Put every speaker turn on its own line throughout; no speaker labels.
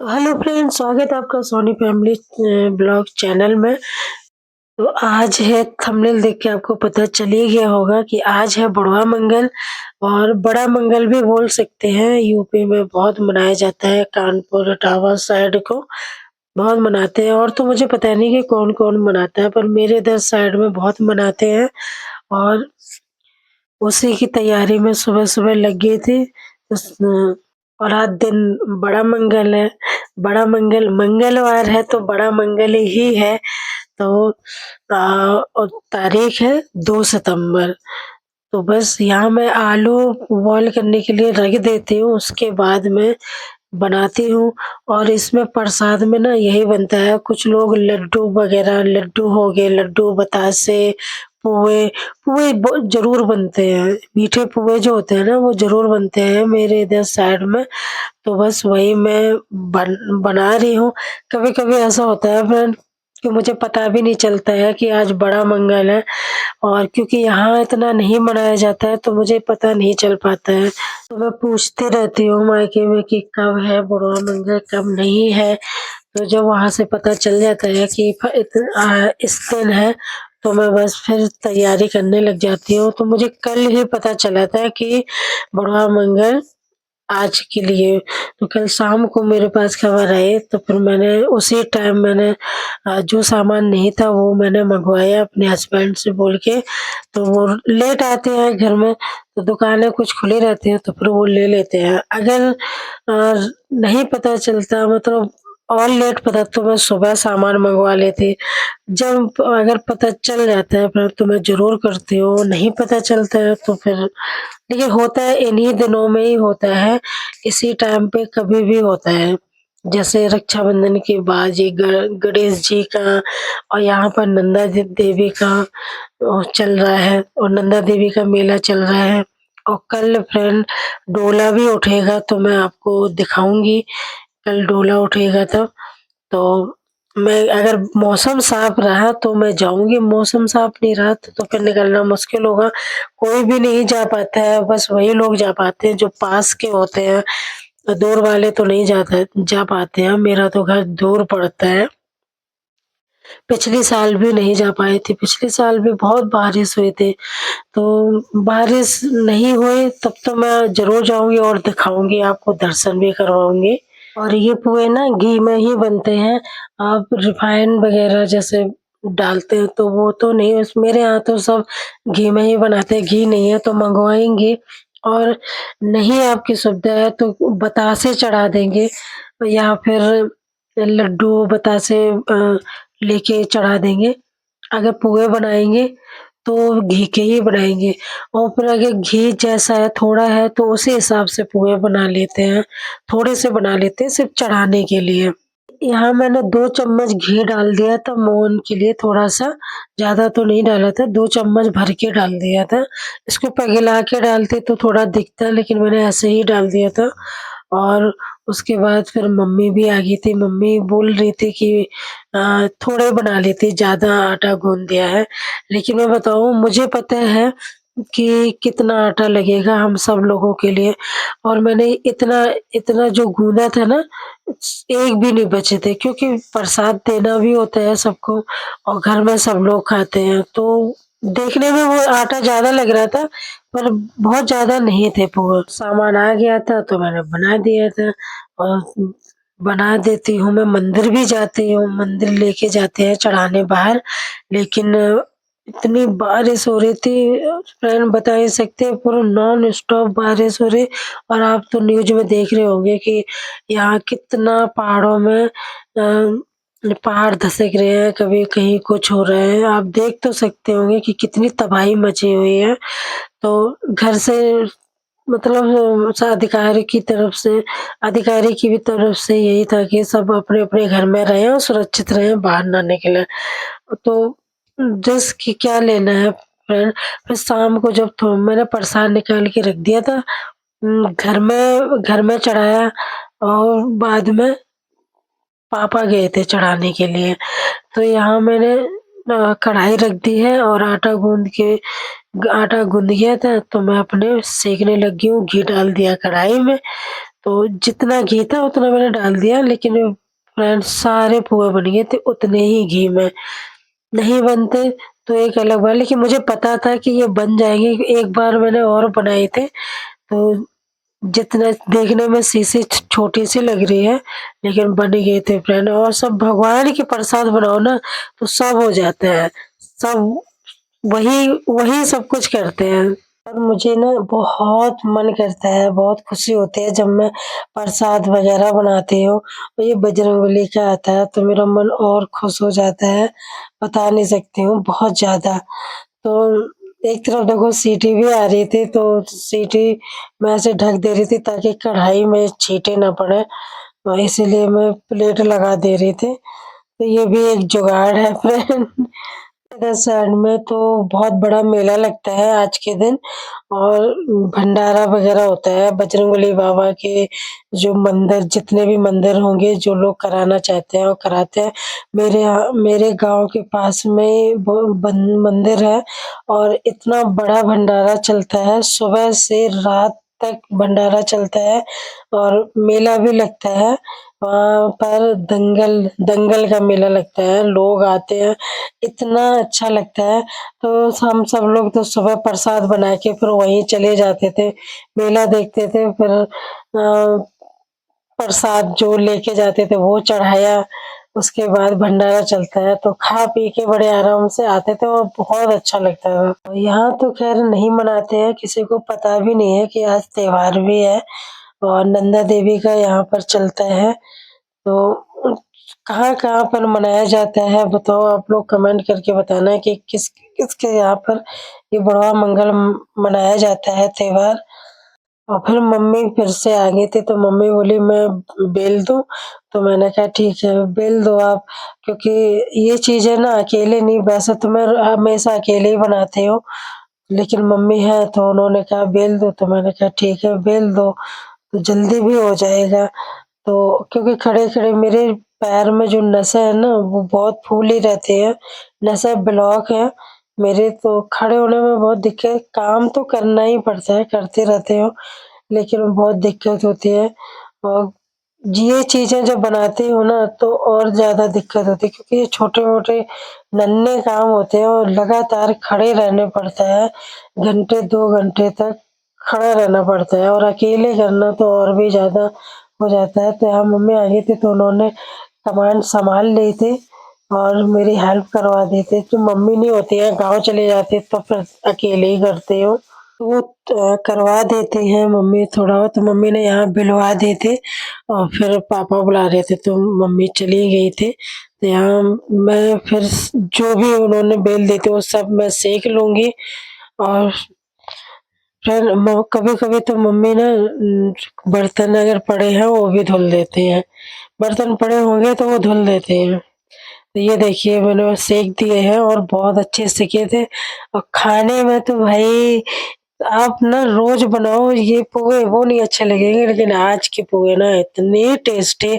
तो hello friends, स्वागत है आपका सोनी फैमिली ब्लॉग चैनल में। तो आज है, थंबनेल देख के आपको पता चल ही गया होगा कि आज है बड़वा मंगल और बड़ा मंगल भी बोल सकते हैं। यूपी में बहुत मनाया जाता है, कानपुर इटावा साइड को बहुत मनाते हैं। और तो मुझे पता नहीं कि कौन-कौन मनाता है, पर मेरे इधर साइड में बहुत मनाते हैं और उसी की तैयारी में सुबह-सुबह लग गई थी। उस और आज दिन बड़ा मंगल है। बड़ा मंगल मंगलवार है तो बड़ा मंगल ही है। तो और तारीख है 2 सितंबर। तो बस यहाँ मैं आलू बॉयल करने के लिए रख देती हूँ, उसके बाद में बनाती हूँ। और इसमें प्रसाद में ना यही बनता है, कुछ लोग लड्डू वगैरह, लड्डू हो गए, लड्डू, बतासे, पोहे, पोहे ज़रूर बनते हैं। मीठे पोहे जो होते हैं ना वो ज़रूर बनते हैं मेरे इधर साइड में। तो बस वही मैं बना रही हूँ। कभी-कभी ऐसा होता है फ्रेंड कि मुझे पता भी नहीं चलता है कि आज बड़ा मंगल है, और क्योंकि यहाँ इतना नहीं मनाया जाता है तो मुझे पता नहीं चल पाता है। तो मैं पूछती रहती हूँ मायके में कि कब है बड़वा मंगल, कब नहीं है। तो जब वहाँ से पता चल जाता है कि इस दिन है, तो मैं बस फिर तैयारी करने लग जाती हूँ। तो मुझे कल ही पता चला था कि बड़वा मंगल आज के लिए। तो कल शाम को मेरे पास खबर आई, तो फिर मैंने उसी टाइम जो सामान नहीं था वो मैंने मँगवाया अपने हस्बैंड से बोल के। तो वो लेट आते हैं घर में, तो दुकानें कुछ खुली रहती हैं तो फिर वो ले लेते हैं। अगर नहीं पता चलता, मतलब और लेट पता, तो मैं सुबह सामान मँगवा लेती। जब अगर पता चल जाता है फिर तो मैं ज़रूर करती हूँ, नहीं पता चलता है तो फिर देखिए होता है, इन्हीं दिनों में ही होता है, इसी टाइम पे कभी भी होता है। जैसे रक्षाबंधन के बाद ये गणेश जी का और यहाँ पर नंदा देवी का चल रहा है, और नंदा देवी का मेला चल रहा है। और कल फ्रेंड डोला भी उठेगा, तो मैं आपको दिखाऊँगी, कल डोला उठेगा तब। तो मैं अगर मौसम साफ रहा तो मैं जाऊँगी, मौसम साफ नहीं रहा तो फिर निकलना मुश्किल होगा। कोई भी नहीं जा पाता है, बस वही लोग जा पाते हैं जो पास के होते हैं, दूर वाले तो नहीं जा पाते हैं। मेरा तो घर दूर पड़ता है। पिछले साल भी नहीं जा पाई थी, पिछले साल भी बहुत बारिश हुई थी। तो बारिश नहीं हुई तब तो मैं ज़रूर जाऊँगी और दिखाऊँगी आपको, दर्शन भी करवाऊँगी। और ये पोहे ना घी में ही बनते हैं। आप रिफाइंड वगैरह जैसे डालते हैं तो वो तो नहीं, बस मेरे यहाँ तो सब घी में ही बनाते हैं। घी नहीं है तो मँगवाएँगे, और नहीं आपकी सुविधा है तो बतासे चढ़ा देंगे, या फिर लड्डू बतासे लेके चढ़ा देंगे। अगर पोहे बनाएँगे तो घी के ही बनाएँगे, और फिर अगर घी जैसा है, थोड़ा है, तो उसी हिसाब से पोहे बना लेते हैं। थोड़े से बना लेते हैं सिर्फ़ चढ़ाने के लिए। यहाँ मैंने 2 चम्मच घी डाल दिया था मोहन के लिए, थोड़ा-सा, ज़्यादा तो नहीं डाला था, 2 चम्मच भर के डाल दिया था। इसको पिघला के डालते तो थोड़ा दिखता, लेकिन मैंने ऐसे ही डाल दिया था। और उसके बाद फिर मम्मी भी आ गई थी, मम्मी बोल रही थी कि थोड़े बना लेती, ज़्यादा आटा गूँध दिया है। लेकिन मैं बताऊँ, मुझे पता है कि कितना आटा लगेगा हम सब लोगों के लिए, और मैंने इतना इतना जो गूँधा था ना, एक भी नहीं बचे थे, क्योंकि प्रसाद देना भी होता है सबको और घर में सब लोग खाते हैं। तो देखने में वो आटा ज़्यादा लग रहा था, पर बहुत ज़्यादा नहीं थे पोहे। सामान आ गया था तो मैंने बना दिया था, और बना देती हूँ। मैं मंदिर भी जाती हूँ, मंदिर लेके जाते हैं चढ़ाने बाहर, लेकिन इतनी बारिश हो रही थी फ्रेंड, बता नहीं सकते, पूरा नॉन स्टॉप बारिश हो रही। और आप तो न्यूज़ में देख रहे होंगे कि यहाँ कितना पहाड़ों में पहाड़ धसक रहे हैं, कभी कहीं कुछ हो रहा है। आप देख तो सकते होंगे कि कितनी तबाही मची हुई है। तो घर से, मतलब अधिकारी की भी तरफ से यही था कि सब अपने-अपने घर में रहें और सुरक्षित रहें, बाहर ना निकलें। तो रिस्क की क्या लेना है फ्रेंड। फिर शाम को जब मैंने प्रसाद निकाल के रख दिया था, घर में चढ़ाया, और बाद में पापा गए थे चढ़ाने के लिए। तो यहाँ मैंने कढ़ाई रख दी है और आटा गूँध गया था, तो मैं अपने सेंकने लगी हूँ, घी डाल दिया कढ़ाई में। तो जितना घी था उतना मैंने डाल दिया, लेकिन फ्रेंड्स सारे पुए बन गए थे उतने ही घी में। नहीं बनते तो एक अलग बात, लेकिन मुझे पता था कि ये बन जाएँगे। एक बार मैंने और बनाए थे, तो जितना देखने में शीशी छोटी-सी लग रही है, लेकिन बन गए थे फ्रेंड। और सब भगवान के प्रसाद बनाओ ना, तो सब हो जाता है। सब वही वही सब कुछ करते हैं। और मुझे ना बहुत मन करता है, बहुत खुशी होती है जब मैं प्रसाद वगैरह बनाती हूँ और ये बजरंगबली का आता है तो मेरा मन और खुश हो जाता है, बता नहीं सकती हूँ, बहुत ज़्यादा। तो एक तरफ देखो सीटी भी आ रही थी, तो सीटी मैं ऐसे ढक दे रही थी ताकि कढ़ाई में छींटे ना पड़े, और इसीलिए मैं प्लेट लगा दे रही थी। तो ये भी एक जुगाड़ है फ्रेंड। इधर साइड में तो बहुत बड़ा मेला लगता है आज के दिन, और भंडारा वगैरह होता है बजरंगबली बाबा के। जो मंदिर, जितने भी मंदिर होंगे, जो लोग कराना चाहते हैं वो कराते हैं। मेरे गांव के पास में मंदिर है, और इतना बड़ा भंडारा चलता है, सुबह से रात तक भंडारा चलता है, और मेला भी लगता है। वहाँ पर दंगल दंगल का मेला लगता है, लोग आते हैं, इतना अच्छा लगता है। तो हम सब लोग तो सुबह प्रसाद बना के फिर वहीं चले जाते थे, मेला देखते थे। फिर प्रसाद जो लेके जाते थे वो चढ़ाया, उसके बाद भंडारा चलता है तो खा पी के बड़े आराम से आते थे और बहुत अच्छा लगता था। यहाँ तो खैर नहीं मनाते हैं, किसी को पता भी नहीं है कि आज त्योहार भी है, और नंदा देवी का यहाँ पर चलता है। तो कहाँ-कहाँ पर मनाया जाता है बताओ, आप लोग कमेंट करके बताना कि किसके यहाँ पर ये बड़वा मंगल मनाया जाता है त्योहार। और फिर मम्मी फिर से आ गई थी, तो मम्मी बोली मैं बेल दूँ? तो मैंने कहा ठीक है बेल दो आप, क्योंकि ये चीज़ें ना अकेले नहीं, वैसे तो मैं हमेशा अकेले ही बनाती हूँ, लेकिन मम्मी है तो उन्होंने कहा बेल दो, तो मैंने कहा ठीक है बेल दो, तो जल्दी भी हो जाएगा। तो क्योंकि खड़े-खड़े मेरे पैर में जो नसें हैं ना वो बहुत फूली रहती है, नसें ब्लॉक है मेरे, तो खड़े होने में बहुत दिक्कत, काम तो करना ही पड़ता है, करते रहती हूँ, लेकिन बहुत दिक्कत होती है। और ये चीज़ें जब बनाती हूँ ना तो और ज़्यादा दिक्कत होती है, क्योंकि ये छोटे-मोटे नन्हे काम होते हैं और लगातार खड़े रहने पड़ता है, घंटे 2 घंटे तक खड़ा रहना पड़ता है, और अकेले करना तो और भी ज़्यादा हो जाता है। तो यहाँ मम्मी आ गई थी तो उन्होंने सामान सँभाल ली थी और मेरी हेल्प करवा दी थी। तो मम्मी नहीं होती है, गाँव चली जाती है तो फिर अकेले ही करती हूँ। तो वो करवा देते हैं मम्मी थोड़ा बहुत, तो मम्मी ने यहाँ बिलवा दिए थे, और फिर पापा बुला रहे थे तो मम्मी चली गई थी। तो यहाँ मैं फिर जो भी उन्होंने बेल दी थी वो सब मैं सेंक लूँगी। और फिर कभी-कभी तो मम्मी ना बर्तन अगर पड़े हैं वो भी धुल देती हैं। बर्तन पड़े होंगे तो वो धुल देती हैं। तो ये देखिए मैंने वो सेंक दिए हैं और बहुत अच्छे सेके थे, और खाने में तो भाई आप ना रोज़ बनाओ ये पोहे वो नहीं अच्छे लगेंगे, लेकिन आज के पोहे ना इतने टेस्टी,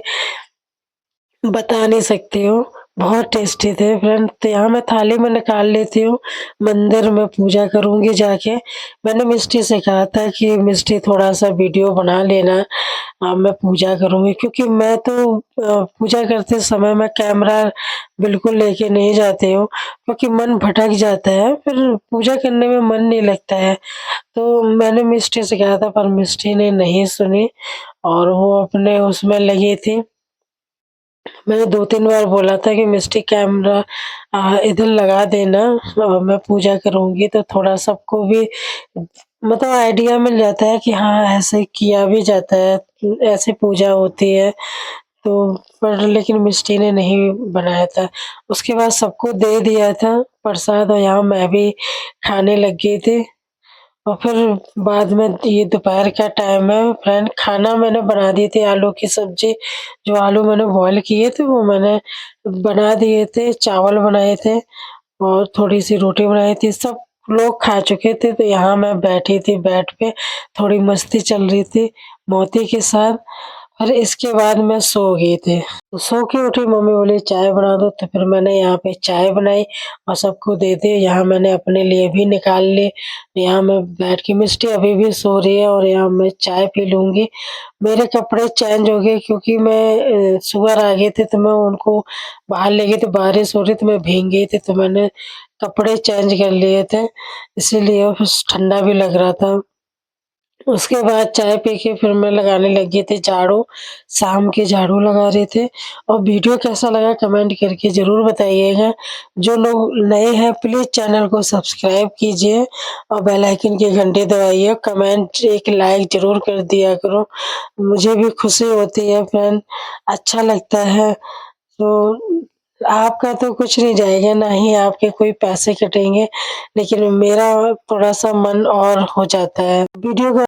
बता नहीं सकती हूँ, बहुत टेस्टी थे फ्रेंड। तो यहाँ मैं थाली में निकाल लेती हूँ, मंदिर में पूजा करूँगी जाके। मैंने मिष्टी से कहा था कि मिष्टी थोड़ा-सा वीडियो बना लेना, मैं पूजा करूँगी, क्योंकि मैं तो पूजा करते समय मैं कैमरा बिल्कुल लेके नहीं जाती हूँ, क्योंकि मन भटक जाता है, फिर पूजा करने में मन नहीं लगता है। तो मैंने मिष्टी से कहा था पर मिष्टी ने नहीं सुनी, और वो अपने उसमें लगी थी। मैंने 2-3 बार बोला था कि मिस्टी कैमरा इधर लगा देना, मैं पूजा करूँगी तो थोड़ा सबको भी मतलब आइडिया मिल जाता है कि हाँ, ऐसे किया भी जाता है, ऐसे पूजा होती है। तो पर लेकिन मिस्टी ने नहीं बनाया था। उसके बाद सबको दे दिया था प्रसाद, और यहाँ मैं भी खाने लग गई थी। और फिर बाद में ये दोपहर का टाइम है फ्रेंड, खाना मैंने बना दी थी आलू की सब्ज़ी, जो आलू मैंने बॉयल किए थे वो मैंने बना दिए थे, चावल बनाए थे और थोड़ी-सी रोटी बनाई थी। सब लोग खा चुके थे तो यहाँ मैं बैठी थी बेड पे, थोड़ी मस्ती चल रही थी मौसी के साथ। फिर इसके बाद मैं सो गई थी। तो सो के उठी, मम्मी बोली चाय बना दो, तो फिर मैंने यहाँ पे चाय बनाई और सबको दे दी। यहाँ मैंने अपने लिए भी निकाल ली। यहाँ मैं बैठ के, मिष्टी अभी भी सो रही है और यहाँ मैं चाय पी लूँगी। मेरे कपड़े चेंज हो गए क्योंकि मैं सुअर आ गए थे तो मैं उनको बाहर ले गई थी, बारिश हो रही थी, मैं भीग गई थी तो मैंने कपड़े चेंज कर लिए थे, इसीलिए फिर ठंडा भी लग रहा था। उसके बाद चाय पी के फिर मैं लगाने लगी थी झाड़ू, शाम के झाड़ू लगा रहे थे। और वीडियो कैसा लगा कमेंट करके ज़रूर बताइएगा। जो लोग नए हैं प्लीज़ चैनल को सब्सक्राइब कीजिए और बेल आइकन की घंटी दबाइए। कमेंट एक लाइक ज़रूर कर दिया करो, मुझे भी खुशी होती है फ्रेंड, अच्छा लगता है। तो आपका तो कुछ नहीं जाएगा, ना ही आपके कोई पैसे कटेंगे, लेकिन मेरा थोड़ा-सा मन और हो जाता है। वीडियो का